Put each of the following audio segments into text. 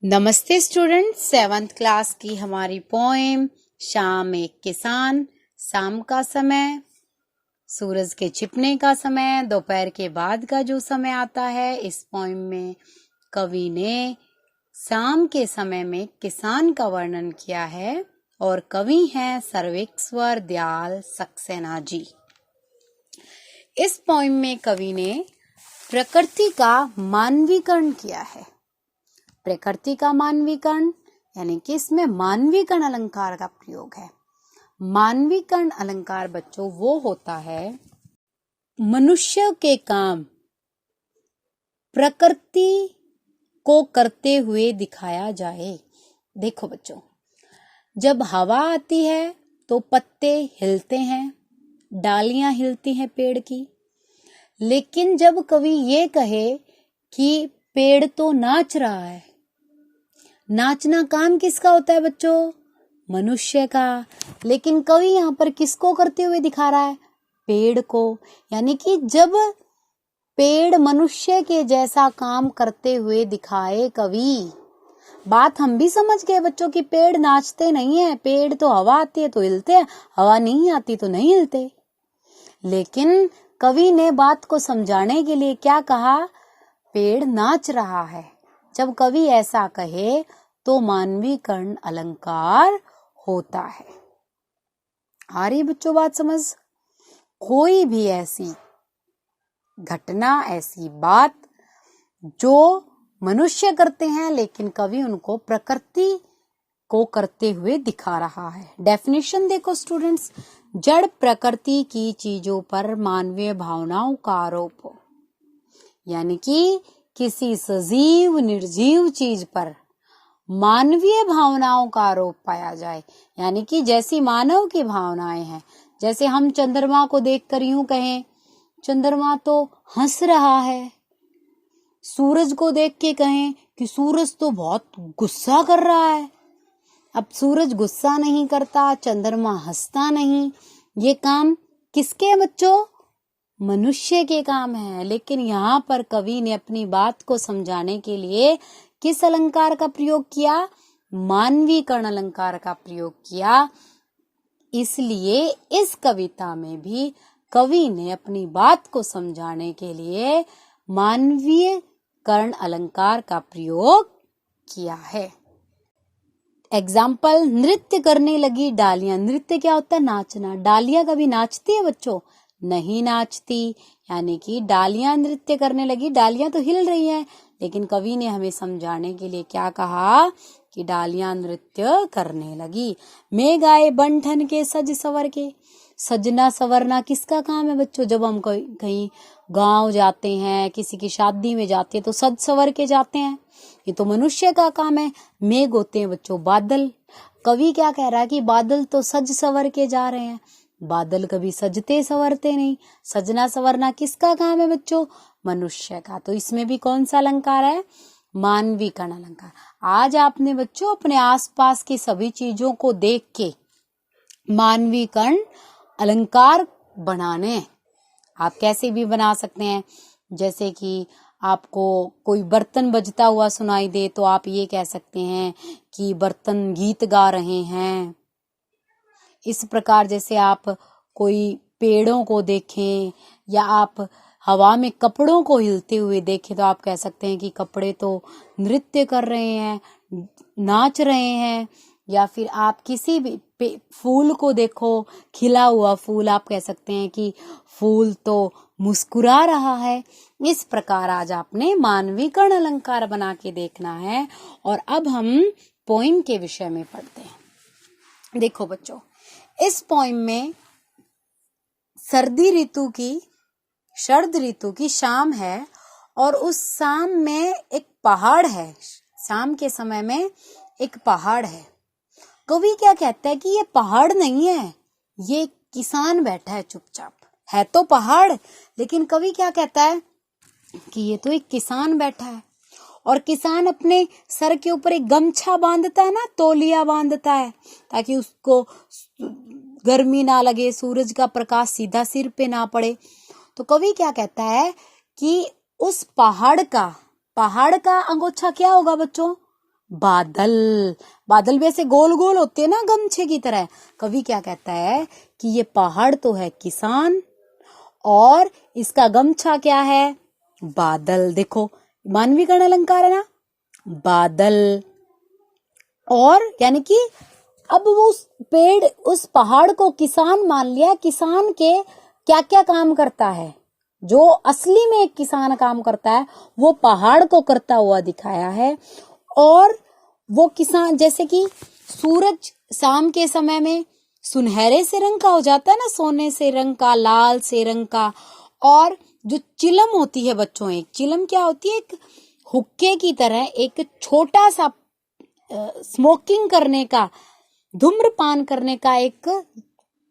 नमस्ते student, 7th class की हमारी पोएम शाम एक किसान। शाम का समय, सूरज के छिपने का समय, दोपहर के बाद का जो समय आता है, इस पोएम में कवि ने शाम के समय में किसान का वर्णन किया है और कवि हैं सर्वेश्वर दयाल सक्सेना जी। इस पोएम में कवि ने प्रकृति का मानवीकरण किया है। प्रकृति का मानवीकरण यानी कि इसमें मानवीकरण अलंकार का प्रयोग है। मानवीकरण अलंकार बच्चों वो होता है मनुष्य के काम प्रकृति को करते हुए दिखाया जाए। देखो बच्चों, जब हवा आती है तो पत्ते हिलते हैं, डालियां हिलती हैं पेड़ की। लेकिन जब कवि ये कहे कि पेड़ तो नाच रहा है, नाचना काम किसका होता है बच्चों? मनुष्य का। लेकिन कवि यहाँ पर किसको करते हुए दिखा रहा है? पेड़ को। यानी कि जब पेड़ मनुष्य के जैसा काम करते हुए दिखाए कवि, बात हम भी समझ गए बच्चों कि पेड़ नाचते नहीं है। पेड़ तो हवा आती है तो हिलते हैं, हवा नहीं आती तो नहीं हिलते। लेकिन कवि ने बात को समझाने के लिए क्या कहा? पेड़ नाच रहा है। जब कवि ऐसा कहे तो मानवीकरण अलंकार होता है। आ रही बच्चों बात समझ? कोई भी ऐसी घटना, ऐसी बात जो मनुष्य करते हैं लेकिन कवि उनको प्रकृति को करते हुए दिखा रहा है। डेफिनेशन देखो स्टूडेंट्स, जड़ प्रकृति की चीजों पर मानवीय भावनाओं का आरोप हो, यानी कि किसी सजीव निर्जीव चीज पर मानवीय भावनाओं का आरोप पाया जाए। यानी कि जैसी मानव की भावनाएं हैं, जैसे हम चंद्रमा को देखकर यूं कहें चंद्रमा तो हंस रहा है, सूरज को देख के कहें कि सूरज तो बहुत गुस्सा कर रहा है। अब सूरज गुस्सा नहीं करता, चंद्रमा हंसता नहीं, ये काम किसके है बच्चों? मनुष्य के काम है। लेकिन यहाँ पर कवि ने अपनी बात को समझाने के लिए किस अलंकार का प्रयोग किया? मानवीकरण अलंकार का प्रयोग किया। इसलिए इस कविता में भी कवि ने अपनी बात को समझाने के लिए मानवीकरण अलंकार का प्रयोग किया है। एग्जाम्पल, नृत्य करने लगी डालियां। नृत्य क्या होता है? नाचना। डालियां कभी नाचती है बच्चों? नहीं नाचती। यानी कि डालियां नृत्य करने लगी, डालियां तो हिल रही हैं, लेकिन कवि ने हमें समझाने के लिए क्या कहा कि डालियां नृत्य करने लगी। मेघ आए बन ठन के सज सवर के। सजना सवरना किसका काम है बच्चों? जब हम कहीं गांव जाते हैं, किसी की शादी में जाते हैं तो सज सवर के जाते हैं, ये तो मनुष्य का काम है। मेघ होते हैं बच्चों बादल। कवि क्या कह रहा है कि बादल तो सज सवर के जा रहे हैं। बादल कभी सजते सवरते नहीं। सजना सवरना किसका काम है बच्चों? मनुष्य का। तो इसमें भी कौन सा अलंकार है? मानवीकरण अलंकार। आज आपने बच्चों अपने आसपास की सभी चीजों को देख के मानवीकरण अलंकार बनाने। आप कैसे भी बना सकते हैं। जैसे कि आपको कोई बर्तन बजता हुआ सुनाई दे तो आप ये कह सकते हैं कि बर्तन गीत गा रहे हैं। इस प्रकार जैसे आप कोई पेड़ों को देखें या आप हवा में कपड़ों को हिलते हुए देखें तो आप कह सकते हैं कि कपड़े तो नृत्य कर रहे हैं, नाच रहे हैं। या फिर आप किसी भी फूल को देखो, खिला हुआ फूल, आप कह सकते हैं कि फूल तो मुस्कुरा रहा है। इस प्रकार आज आपने मानवीकरण अलंकार बना के देखना है। और अब हम पोइम के विषय में पढ़ते हैं। देखो बच्चों, इस पोइम में शरद ऋतु की शाम है और उस शाम में एक पहाड़ है। शाम के समय में एक पहाड़ है। कवि क्या कहता है कि ये पहाड़ नहीं है, ये किसान बैठा है चुपचाप। है तो पहाड़, लेकिन कवि क्या कहता है कि ये तो एक किसान बैठा है। और किसान अपने सर के ऊपर एक गमछा बांधता है ना, तौलिया बांधता है, ताकि उसको गर्मी ना लगे, सूरज का प्रकाश सीधा सिर पे ना पड़े। तो कवि क्या कहता है कि उस पहाड़ का अंगोछा क्या होगा बच्चों? बादल। बादल वैसे गोल गोल होते हैं ना गमछे की तरह। कवि क्या कहता है कि ये पहाड़ तो है किसान और इसका गमछा क्या है, बादल। देखो मानवीकरण अलंकार है ना, बादल। और यानी कि अब वो उस पेड़, उस पहाड़ को किसान मान लिया। किसान के क्या क्या काम करता है, जो असली में एक किसान काम करता है वो पहाड़ को करता हुआ दिखाया है। और वो किसान, जैसे कि सूरज शाम के समय में सुनहरे से रंग का हो जाता है ना, सोने से रंग का, लाल से रंग का। और जो चिलम होती है बच्चों, एक चिलम क्या होती है, एक हुक्के की तरह एक छोटा सा स्मोकिंग करने का, धूम्रपान करने का एक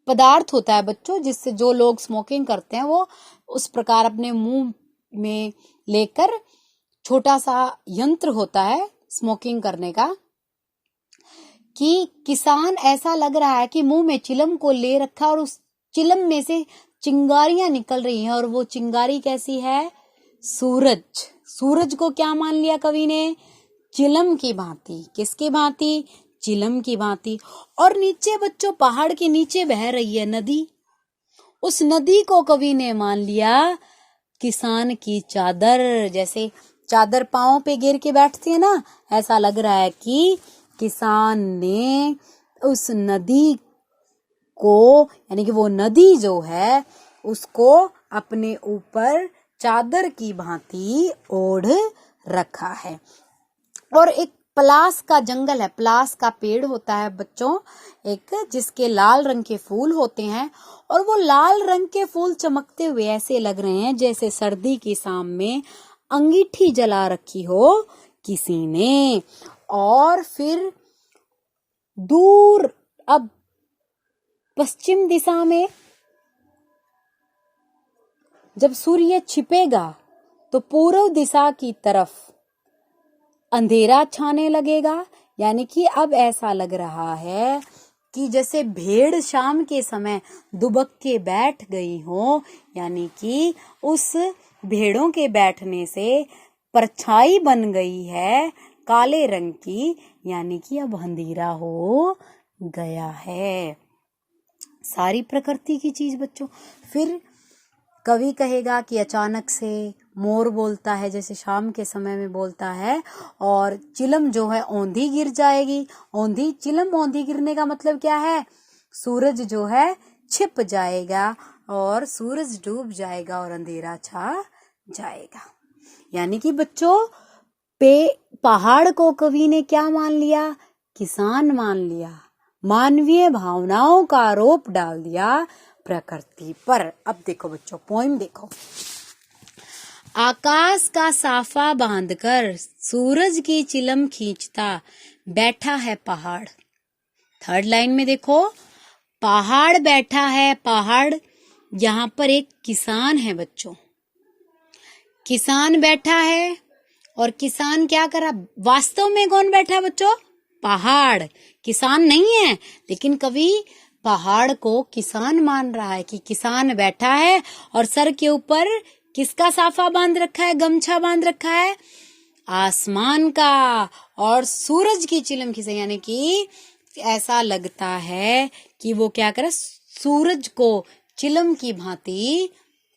पदार्थ होता है बच्चों, जिससे जो लोग स्मोकिंग करते हैं वो उस प्रकार अपने मुंह में लेकर, छोटा सा यंत्र होता है स्मोकिंग करने का, कि किसान ऐसा लग रहा है कि मुंह में चिलम को ले रखा और उस चिलम में से चिंगारियां निकल रही हैं। और वो चिंगारी कैसी है, सूरज। सूरज को क्या मान लिया कवि ने, चिलम की भांति। किसकी भांति, चिलम की भांति। और नीचे बच्चों, पहाड़ के नीचे बह रही है नदी। उस नदी को कवि ने मान लिया किसान की चादर। जैसे चादर पांव पे गिर के बैठती है ना, ऐसा लग रहा है कि किसान ने उस नदी को, यानी कि वो नदी जो है उसको अपने ऊपर चादर की भांति ओढ़ रखा है। और एक पलास का जंगल है, पलास का पेड़ होता है बच्चों एक, जिसके लाल रंग के फूल होते हैं। और वो लाल रंग के फूल चमकते हुए ऐसे लग रहे हैं जैसे सर्दी की शाम में अंगीठी जला रखी हो किसी ने। और फिर दूर, अब पश्चिम दिशा में जब सूर्य छिपेगा तो पूर्व दिशा की तरफ अंधेरा छाने लगेगा। यानी कि अब ऐसा लग रहा है कि जैसे भेड़ शाम के समय दुबक के बैठ गई हो, यानी कि उस भेड़ों के बैठने से परछाई बन गई है काले रंग की, यानी कि अब अंधेरा हो गया है। सारी प्रकृति की चीज बच्चों। फिर कवि कहेगा कि अचानक से मोर बोलता है, जैसे शाम के समय में बोलता है, और चिलम जो है औंधी गिर जाएगी। औंधी, चिलम औंधी गिरने का मतलब क्या है, सूरज जो है छिप जाएगा और सूरज डूब जाएगा और अंधेरा छा जाएगा। यानी कि बच्चों, पहाड़ को कवि ने क्या मान लिया, किसान मान लिया। मानवीय भावनाओं का आरोप डाल दिया प्रकृति पर। अब देखो बच्चों, पोइम देखो। आकाश का साफा बांधकर सूरज की चिलम खींचता बैठा है पहाड़। थर्ड लाइन में देखो, पहाड़ बैठा है। पहाड़, यहाँ पर एक किसान है बच्चों, किसान बैठा है। और किसान क्या करा, वास्तव में कौन बैठा बच्चों, पहाड़। किसान नहीं है, लेकिन कवि पहाड़ को किसान मान रहा है कि किसान बैठा है और सर के ऊपर किसका साफा बांध रखा है, गमछा बांध रखा है, आसमान का। और सूरज की चिलम खींचे, यानी कि ऐसा लगता है कि वो क्या करे, सूरज को चिलम की भांति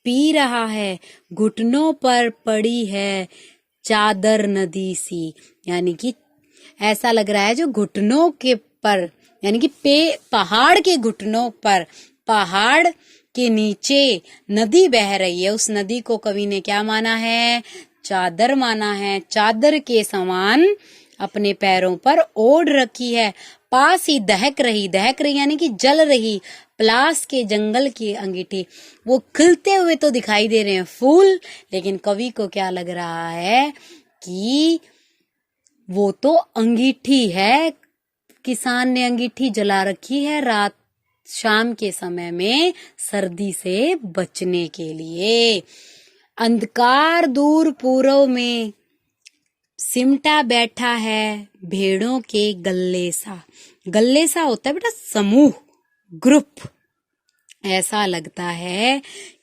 पी रहा है। घुटनों पर पड़ी है चादर नदी सी, यानी कि ऐसा लग रहा है जो घुटनों के पर, यानी कि पहाड़ के घुटनों पर, पहाड़ के नीचे नदी बह रही है। उस नदी को कवि ने क्या माना है, चादर माना है। चादर के समान अपने पैरों पर ओढ़ रखी है। पास ही दहक रही यानी कि जल रही पलास के जंगल की अंगीठी। वो खिलते हुए तो दिखाई दे रहे हैं फूल, लेकिन कवि को क्या लग रहा है कि वो तो अंगीठी है। किसान ने अंगीठी जला रखी है रात, शाम के समय में सर्दी से बचने के लिए। अंधकार दूर पूर्व में सिमटा बैठा है भेड़ों के गल्ले सा। गल्ले सा होता है बेटा समूह, ग्रुप। ऐसा लगता है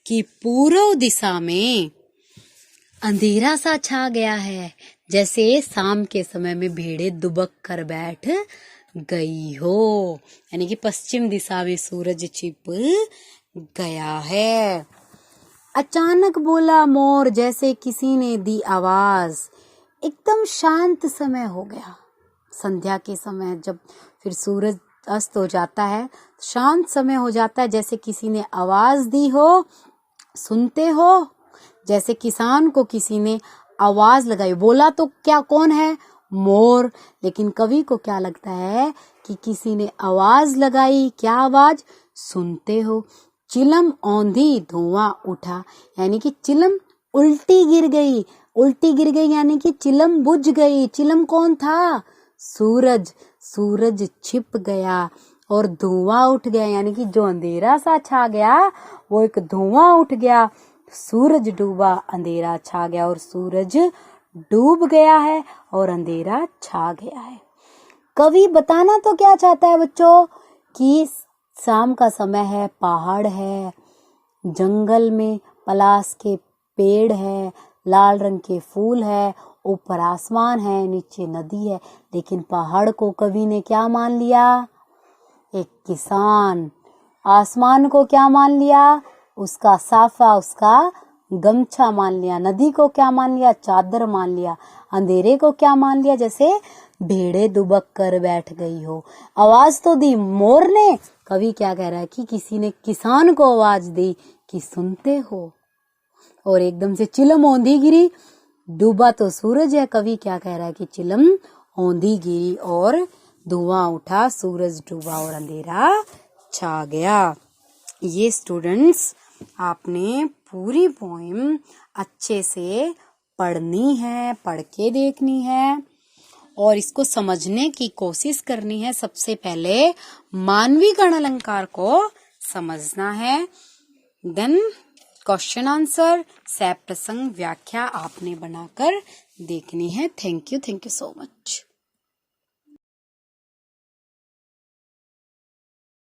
कि पूर्व दिशा में अंधेरा सा छा गया है, जैसे शाम के समय में भेड़ें दुबक कर बैठ गई हो, यानी कि पश्चिम दिशा में सूरज छिप गया है। अचानक बोला मोर, जैसे किसी ने दी आवाज। एकदम शांत समय हो गया। संध्या के समय जब फिर सूरज अस्त हो जाता है, शांत समय हो जाता है, जैसे किसी ने आवाज दी हो। सुनते हो, जैसे किसान को किसी ने आवाज लगाई। बोला तो क्या, कौन है? मोर। लेकिन कवि को क्या लगता है कि किसी ने आवाज लगाई। क्या आवाज? सुनते हो। चिलम औंधी धुआं उठा, यानी कि चिलम उल्टी गिर गई। उल्टी गिर गई यानी कि चिलम बुझ गई। चिलम कौन था? सूरज। सूरज छिप गया और धुआं उठ गया, यानी कि जो अंधेरा सा छा गया वो एक धुआं उठ गया। सूरज डूबा, अंधेरा छा गया, और सूरज डूब गया है और अंधेरा छा गया है। कवि बताना तो क्या चाहता है बच्चों कि शाम का समय है, पहाड़ है, जंगल में पलाश के पेड़ है, लाल रंग के फूल है, ऊपर आसमान है, नीचे नदी है। लेकिन पहाड़ को कवि ने क्या मान लिया? एक किसान। आसमान को क्या मान लिया? उसका साफा, उसका गमछा मान लिया। नदी को क्या मान लिया? चादर मान लिया। अंधेरे को क्या मान लिया? जैसे भेड़े दुबक कर बैठ गई हो। आवाज तो दी मोर ने। कवि क्या कह रहा है कि किसी ने किसान को आवाज दी कि सुनते हो। और एकदम से चिलम औंधी गिरी। डूबा तो सूरज है। कवि क्या कह रहा है कि चिलम औंधी गिरी और धुआं उठा, सूरज डूबा और अंधेरा छा गया। ये स्टूडेंट्स आपने पूरी पोएम अच्छे से पढ़नी है, पढ़ के देखनी है और इसको समझने की कोशिश करनी है। सबसे पहले मानवी गण अलंकार को समझना है, देन क्वेश्चन आंसर, सह प्रसंग व्याख्या आपने बनाकर देखनी है। Thank you so much.